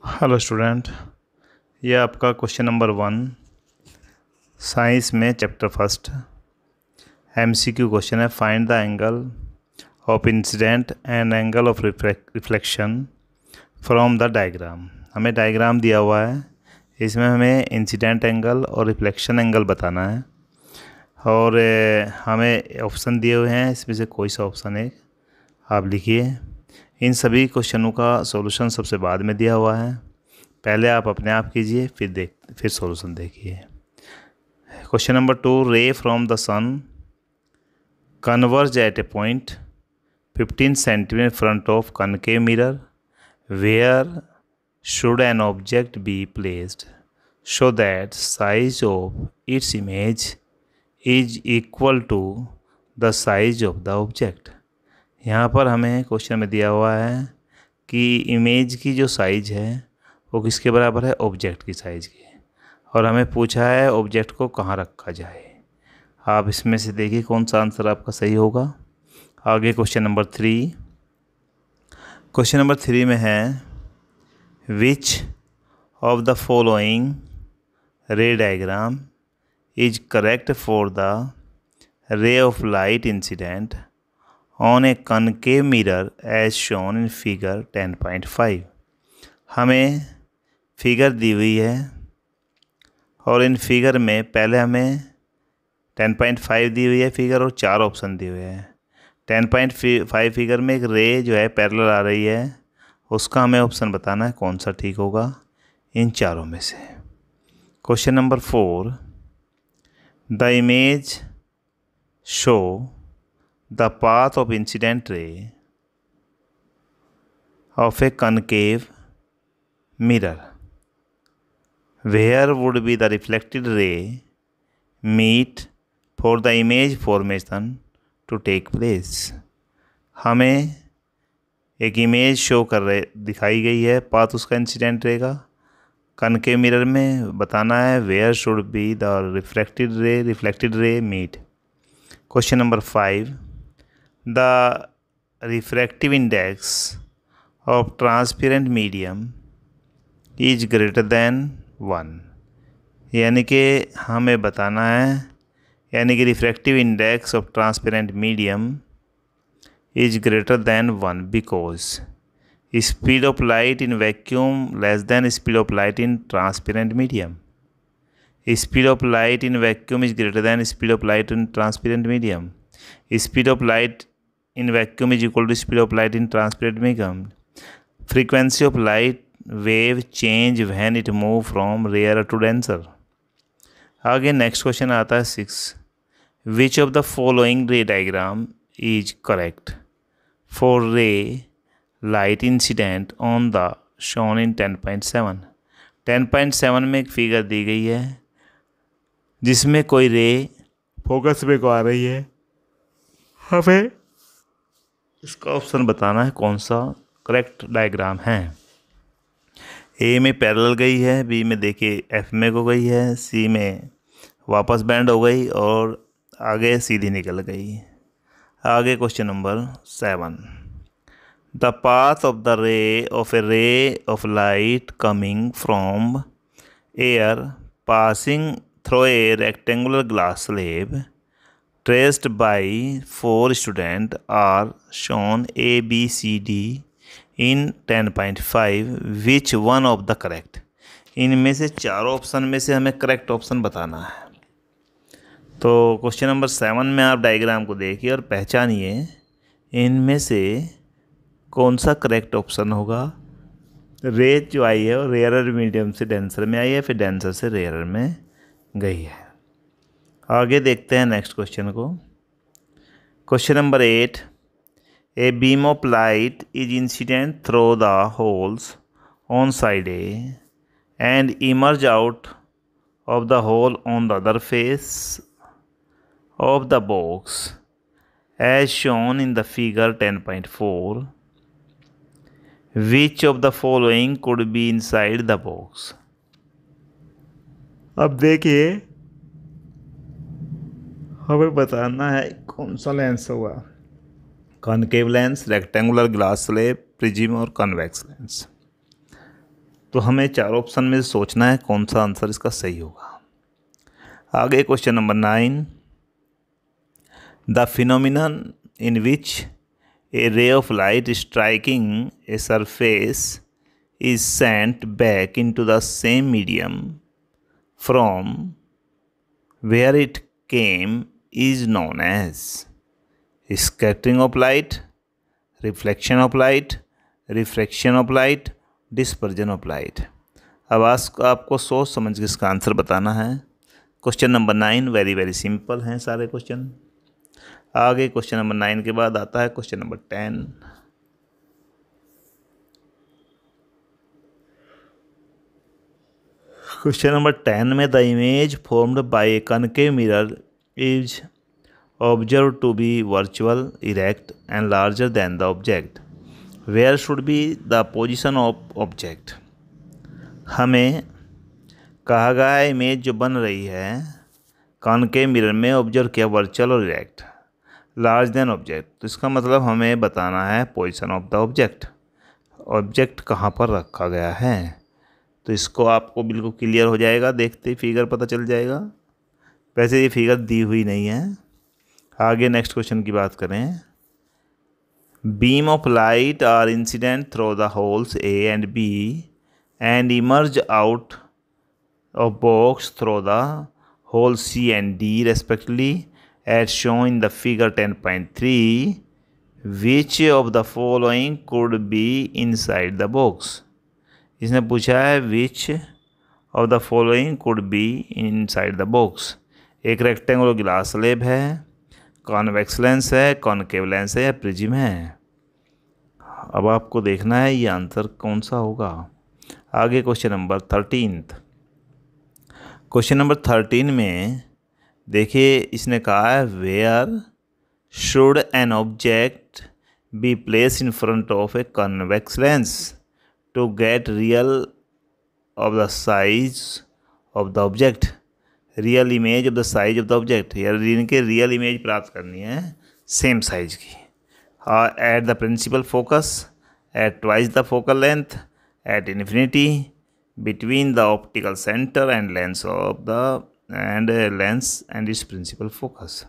Hello student, ये आपका question number 1 science में चैप्टर फर्स्ट एमसीक्यू क्वेश्चन है। Find the angle of incident and angle of reflection from the diagram. हमें diagram दिया हुआ है, इसमें हमें इंसिडेंट एंगल और रिफ्लेक्शन एंगल बताना है और हमें ऑप्शन दिए हुए हैं, इसमें से कोई सा ऑप्शन एक आप लिखिए। इन सभी क्वेश्चनों का सॉल्यूशन सबसे बाद में दिया हुआ है, पहले आप अपने आप कीजिए फिर सॉल्यूशन देखिए। Question number 2, ray from the sun converge at a point 15 centimetre front of concave mirror, where should an object be placed show that size of its image is equal to the size of the object. यहाँ पर हमें question में दिया हुआ है कि image की जो साइज है वो किसके बराबर है, ऑब्जेक्ट की साइज़ की, और हमें पूछा है ऑब्जेक्ट को कहाँ रखा जाए। आप इसमें से देखिए कौन सा आंसर आपका सही होगा। आगे क्वेश्चन नंबर 3। क्वेश्चन नंबर 3 में है which of the following ray diagram is correct for the ray of light incident on a concave mirror as shown in figure 10.5। हमें फिगर दी हुई है और इन फिगर में पहले हमें 10.5 दी हुई है फिगर और 4 ऑप्शन दिए हुए हैं। 10.5 फिगर में एक रे जो है पैरेलल आ रही है, उसका हमें ऑप्शन बताना है कौन सा ठीक होगा इन चारों में से। Question number 4, the image show the path of incident ray of a concave mirror, where would be the reflected ray meet for the image formation to take place। हमें एक इमेज शो दिखाई गई है, पाथ उसका incident ray का concave mirror में बताना है where should be the reflected ray meet. Question number 5, the refractive index of transparent medium is greater than 1। यानी कि हमें बताना है, यानी कि refractive index of transparent medium is greater than 1 because speed of light in vacuum less than speed of light in transparent medium. Speed of light in vacuum is greater than speed of light in transparent medium. Speed of light in vacuum is equal to speed of light in transparent medium. Frequency of light wave change when it move from rarer to denser। आगे next question आता है 6, which of the following ray diagram is correct for ray light incident on the shown in 10.7। 10.7 में एक figure दी गई है जिसमें कोई रे फोकस में को आ रही है, हमें इसका ऑप्शन बताना है कौन सा करेक्ट डायग्राम है। ए में पैरेलल गई है, बी में देखिए एफ में को गई है, सी में वापस बैंड हो गई और आगे सीधी निकल गई। आगे question number 7, the path of the ray of light coming from air passing through a rectangular glass slab traced by 4 students are shown A, B, C, D in 10.5। which one of the correct। इनमें से चारों option में से हमें correct option बताना है। तो question number 7 में आप डायग्राम को देखिए और पहचानिए इनमें से कौन सा करेक्ट ऑप्शन होगा। रे जो आई है वो रेयरर मीडियम से डेंसर में आई है, फिर डेंसर से रेयरर में गई है। आगे देखते हैं नेक्स्ट क्वेश्चन को। Question number 8, a beam of light is incident through the holes on side A and emerge out of the hole on the other face of the box as shown in the figure 10.4। Which of the following could be inside the box. अब देखिए हमें बताना है कौन सा lens होगा, concave lens, rectangular glass slab, prism और convex lens. तो हमें चार ऑप्शन में सोचना है कौन सा आंसर इसका सही होगा। आगे question number 9, the phenomenon in which a ray of light striking a surface is sent back into the same medium from where it came is known as scattering of light, reflection of light, refraction of light, dispersion of light। अब आपको सोच समझ के इसका answer बताना है। Question number 9 very very simple हैं सारे क्वेश्चन। आगे क्वेश्चन नंबर 9 के बाद आता है क्वेश्चन नंबर 10। क्वेश्चन नंबर 10 में the image formed by a concave mirror is observe to be virtual, erect and larger than the object. Where should be the position of object. हमें कहा गया है image जो बन रही है कॉनकेव मिरर में ऑब्जर्व किया वर्चुअल और इरेक्ट, लार्ज देन ऑब्जेक्ट। तो इसका मतलब हमें बताना है position of the object, object कहाँ पर रखा गया है। तो इसको आपको बिल्कुल क्लियर हो जाएगा, देखते ही फिगर पता चल जाएगा। वैसे ये फिगर दी हुई नहीं है। आगे नेक्स्ट क्वेश्चन की बात करें। Beam of light are incident through the holes A and B and emerge out of box through the hole C and D respectively as shown in the figure 10.3, which of the following could be inside the box। इसने पूछा है which of the following could be inside the box। एक rectangular glass slab है, convex lens है, concave lens है या prism है। अब आपको देखना है ये आंसर कौन सा होगा। आगे क्वेश्चन नंबर 13। क्वेश्चन नंबर 13 में देखिए इसने कहा है where should an object be place in front of a convex lens to get real of the size of the object, real image of the size of the object. यार इनके real image प्राप्त करनी है same size की। At the principal focus, at twice the focal length, at infinity, between the optical centre and lens of the lens and its principal focus.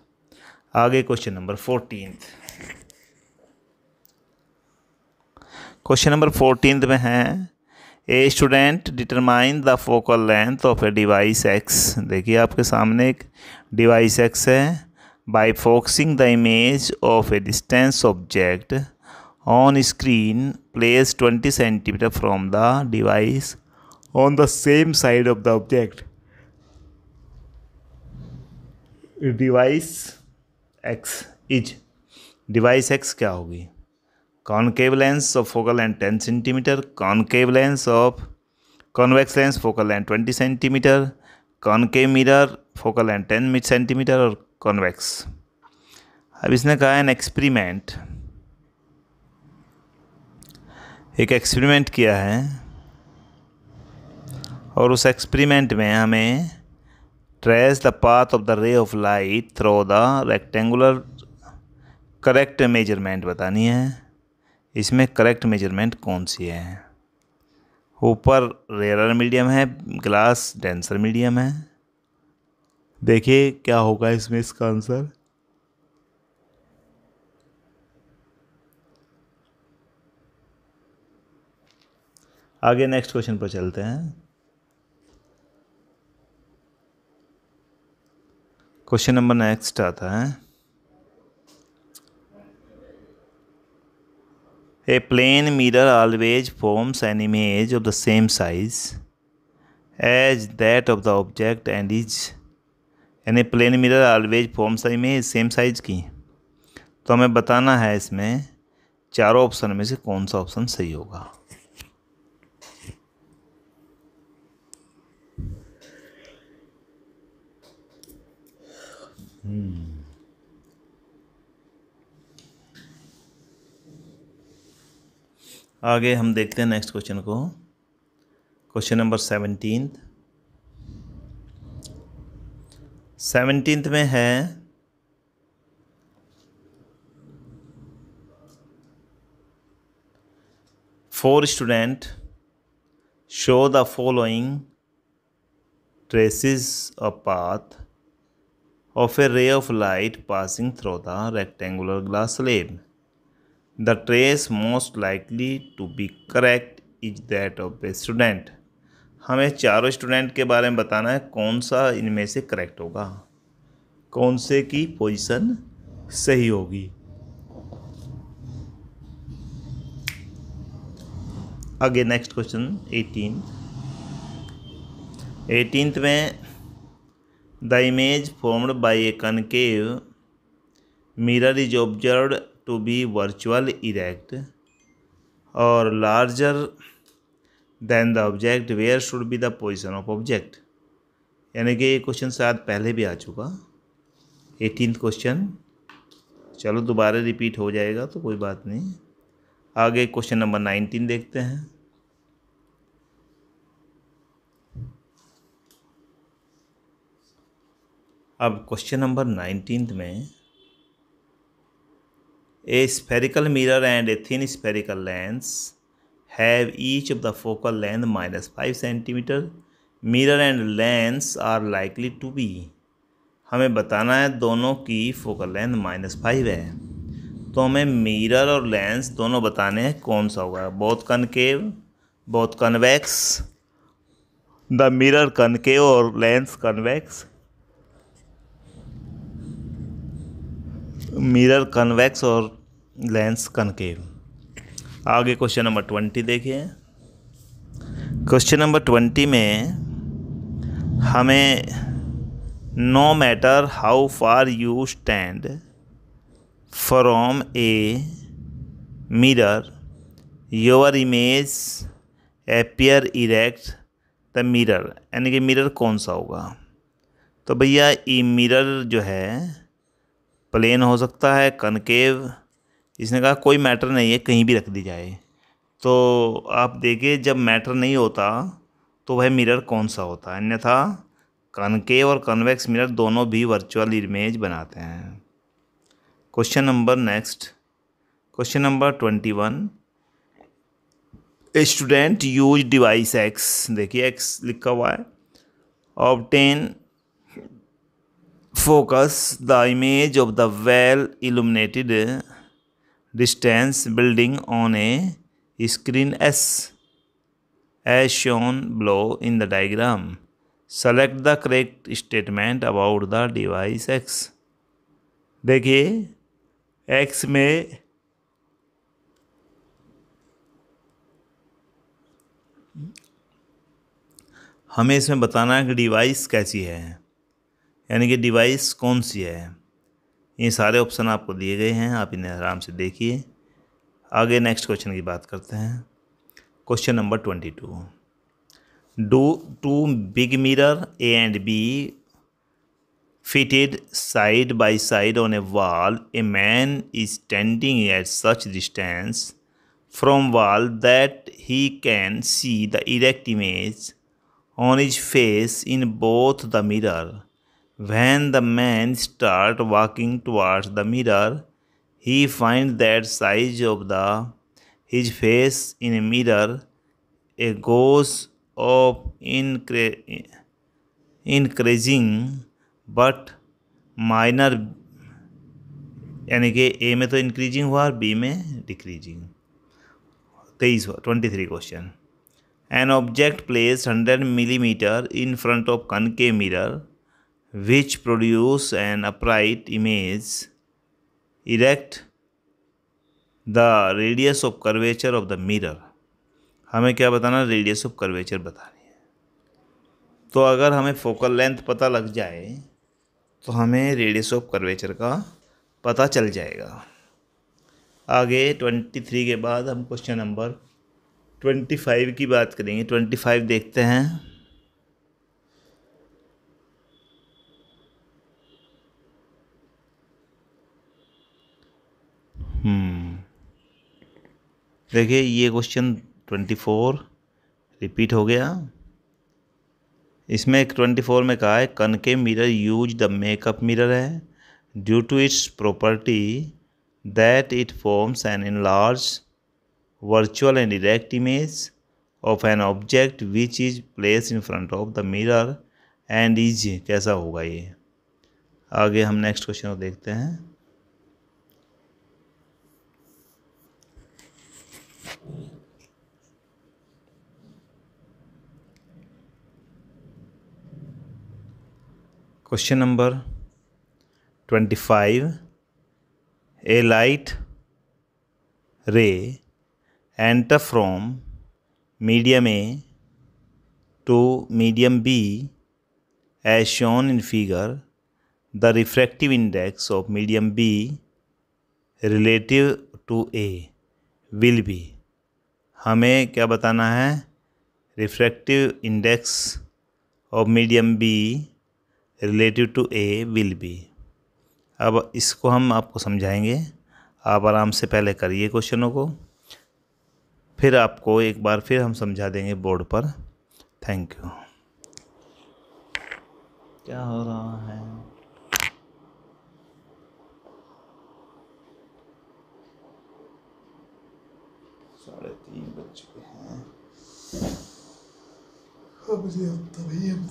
आगे question number 14। Question number 14 में है a student determine the focal length of a device x. देखिए आपके सामने एक device x है। Bye focusing the image of A distance object on screen place 20 centimetre from the device on the same side of the object. Device x क्या होगी। Concave lens of focal length 10 centimetre, concave lens of convex lens focal length 20 centimetre, concave mirror focal length 10 centimetre और convex. अब इसने कहा है an experiment, एक experiment किया है और उस एक्सपेरिमेंट में हमें trace the path of the ray of light through the rectangular, correct measurement बतानी है। इसमें करेक्ट मेजरमेंट कौन सी है। ऊपर रेयर मीडियम है, ग्लास डेंसर मीडियम है। देखिए क्या होगा इसमें इसका आंसर। आगे नेक्स्ट क्वेश्चन पर चलते हैं। क्वेश्चन नंबर नेक्स्ट आता है a plane mirror always forms an image of the same size as that of the object and is, यानी plane mirror always forms the image same size की। तो हमें बताना है इसमें चारों ऑप्शन में से कौन सा ऑप्शन सही होगा। आगे हम देखते हैं नेक्स्ट क्वेश्चन को। क्वेश्चन नंबर 17 में है four student show the following traces a path of a ray of light passing through the rectangular glass slab. The trace most likely to be correct is that of a student. हमें चारों student के बारे में बताना है कौन सा इनमें से करेक्ट होगा, कौन से की पोजीशन सही होगी। आगे नेक्स्ट क्वेश्चन 18th में the image formed by a concave mirror is observed to be virtual erect और larger than the object where should be the position of object. यानी कि ये क्वेश्चन शायद पहले भी आ चुका 18th क्वेश्चन, चलो दोबारा रिपीट हो जाएगा तो कोई बात नहीं। आगे क्वेश्चन नंबर 19 देखते हैं। अब क्वेश्चन नंबर 19 में a spherical mirror and a thin spherical lens have each of the focal length -5 centimetre. Mirror and lens are likely to be. हमें बताना है दोनों की फोकल लेंथ -5 है, तो हमें मिरर और लेंस दोनों बताने हैं कौन सा होगा। Both concave, both convex, the mirror concave और लेंस कन्वेक्स, मिरर कन्वेक्स और लेंस कनकेव। आगे क्वेश्चन नंबर 20 देखिए। क्वेश्चन नंबर 20 में हमें no matter how far you stand from a mirror your image appear erect the mirror. यानी कि mirror कौन सा होगा। तो भैया ये मिरर जो है प्लेन हो सकता है, कनकेव, इसने कहा कोई मैटर नहीं है कहीं भी रख दी जाए। तो आप देखिए जब मैटर नहीं होता तो वह मिरर कौन सा होता है, अन्यथा कनकेव और कन्वेक्स मिरर दोनों भी वर्चुअल इमेज बनाते हैं। Question number next, question number 21 a student use device x, देखिए एक्स लिखा हुआ है, obtain focus the image of the well illuminated distance building on a screen S as shown below in the diagram. Select the correct statement about the device X. देखिए X में हमें इसमें बताना है कि डिवाइस कैसी है, यानी कि डिवाइस कौन सी है। ये सारे ऑप्शन आपको दिए गए हैं, आप इन्हें आराम से देखिए। आगे नेक्स्ट क्वेश्चन की बात करते हैं। Question number 22 do two big mirror A and B fitted side by side on a wall. A man is standing at such distance from wall that he can see the erect image on his face in both the mirror. When the man starts walking towards the mirror, he finds that size of his face in a mirror goes up increasing but minor, यानी कि ए में तो increasing हुआ और B में decreasing. 23 question an object place 100 millimetre in front of concave mirror which produce an upright image erect the radius of curvature of the mirror। हमें क्या बताना, रेडियस ऑफ कर्वेचर बतानी है। तो अगर हमें फोकल लेंथ पता लग जाए तो हमें रेडियस ऑफ कर्वेचर का पता चल जाएगा। आगे 23 के बाद हम क्वेश्चन नंबर 25 की बात करेंगे। 25 देखते हैं। देखिए ये क्वेश्चन 24 रिपीट हो गया। इसमें 24 में कहा है concave mirror use the makeup mirror है due to its property that it forms an enlarge virtual and direct image of an object which is place in front of the mirror and is, कैसा होगा ये। आगे हम next question को देखते हैं। Question number 25, ए light रे enter from medium A to medium B as shown in figure. The refractive index of medium B relative to A will be, हमें क्या बताना है, refractive index of medium B relative to A will be. अब इसको हम आपको समझाएंगे, आप आराम से पहले करिए क्वेश्चनों को, फिर आपको एक बार फिर हम समझा देंगे बोर्ड पर। Thank you. क्या हो रहा है? 3:30 बज चुके हैं। अब तभी हम